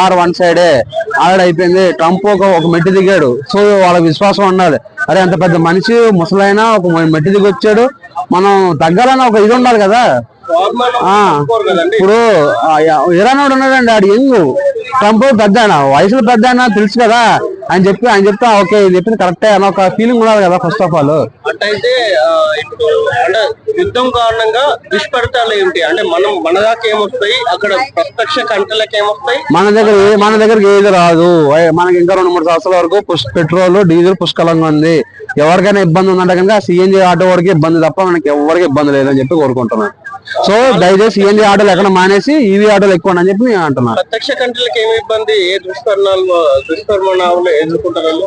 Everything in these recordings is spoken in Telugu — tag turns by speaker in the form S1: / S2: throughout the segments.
S1: వార్ వన్ సైడే ఆల్రెడీ అయిపోయింది. ట్రంప్ ఒక మెట్టి దిగాడు. సో వాళ్ళకి విశ్వాసం ఉండాలి, అరే అంత పెద్ద మనిషి ముసలైనా ఒక మెట్టి దిగి వచ్చాడు, మనం తగ్గాలని ఒక ఇది ఉండాలి కదా. ఇప్పుడు ఇరాన్ వాడు ఉన్నాడండి, ఆడు యంగ్, ట్రంప్ పెద్ద వయసులో పెద్ద తెలుసు కదా. ఆయన చెప్తా ఓకే ఇది చెప్పింది కరెక్టే అని ఒక ఫీలింగ్ ఉండాలి కదా ఫస్ట్ ఆఫ్ ఆల్.
S2: అంటే ఇప్పుడు అంటే యుద్ధం కారణంగా దుష్ఫలితాలు ఏంటి అంటే మన దాకా ఏమొస్తాయి, అక్కడ ప్రత్యక్ష కంటలకు ఏమొస్తాయి,
S1: మన దగ్గరికి ఏది రాదు. మనకి ఇంకా 2-3 సంవత్సరాల వరకు పెట్రోల్ డీజిల్ పుష్కలంగా ఉంది. ఎవరికైనా ఇబ్బంది ఉందంటే కనుక సిఎన్జి ఆటో వాడికి ఇబ్బంది తప్ప మనకి ఎవరికి ఇబ్బంది లేదని చెప్పి కోరుకుంటున్నాను. సో దయచేసి సిఎన్జి ఆటోలు ఎక్కడ మానేసి ఈవీ ఆటోలు ఎక్కువ అని చెప్పి నేను అంటున్నాను.
S2: ప్రత్యక్ష కంటలకు ఏమి ఇబ్బంది, ఏ దుష్పరిణామాలు ఎదుర్కొంటారు?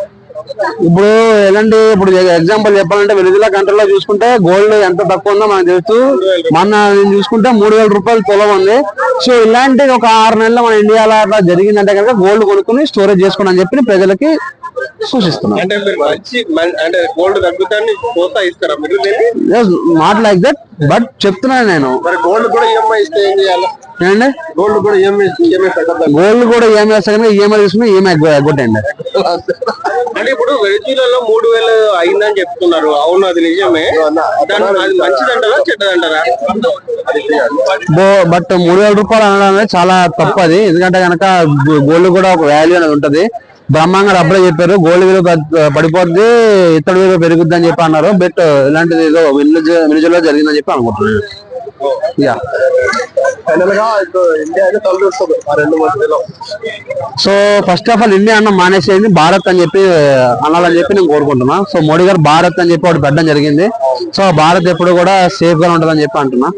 S1: ఇప్పుడు ఎలాంటి ఇప్పుడు ఎగ్జాంపుల్ చెప్పాలంటే వెలుగుల కంట్రీలో చూసుకుంటే గోల్డ్ ఎంత తక్కువ ఉందో మనకు తెలుసు. నేను చూసుకుంటే 3,000 రూపాయలు తులం ఉంది. సో ఇలాంటి ఒక 6 నెలలు మన ఇండియాలో అట్లా జరిగిందంటే కనుక గోల్డ్ కొనుక్కుని స్టోరేజ్ చేసుకోండి అని చెప్పి ప్రజలకి సూచిస్తున్నాను.
S2: అంటే మీరు అంటే గోల్డ్ తగ్గుతాన్ని ప్రోత్సహిస్తారా మీరు?
S1: నాట్ లైక్ దట్, బట్ చెప్తున్నాను నేను.
S2: గోల్డ్ కూడా ఈఎంఐ ఇస్తే ఏం చేయాలి?
S1: ఏంటండి
S2: గోల్డ్ కూడా ఈఎంఐ
S1: వేస్తే కనుక ఈఎంఐ తీసుకుని ఈఎంఐ ఎగ్గొట్టండి.
S2: అంటే ఇప్పుడు వెనిజులాలో 3,000 అయిందని చెప్తున్నారు, అవును అది నిజమే, అది మంచిదంటారా చెడ్డదంటారా?
S1: బట్ 3,000 రూపాయలు అనడం అనేది చాలా తప్పు అది. ఎందుకంటే కనుక గోల్డ్ కూడా ఒక వాల్యూ అనేది ఉంటది. బ్రహ్మంగా అప్పుడే చెప్పారు గోల్డ్ విలువ పడిపోద్ది, ఇతడి విలువ పెరుగుద్ది అని చెప్పి అన్నారు. బట్ ఇలాంటిది ఏదో వెనిజులా జరిగిందని చెప్పి అనుకుంటున్నాను. So first of all India అన్న మానేసేది భారత్ అని చెప్పి అనాలని చెప్పి నేను కోరుకుంటున్నా. సో మోడీ గారు భారత్ అని చెప్పి ఒకటి పెట్టడం జరిగింది. సో భారత్ ఎప్పుడు కూడా సేఫ్ గా ఉంటుందని చెప్పి అంటున్నా.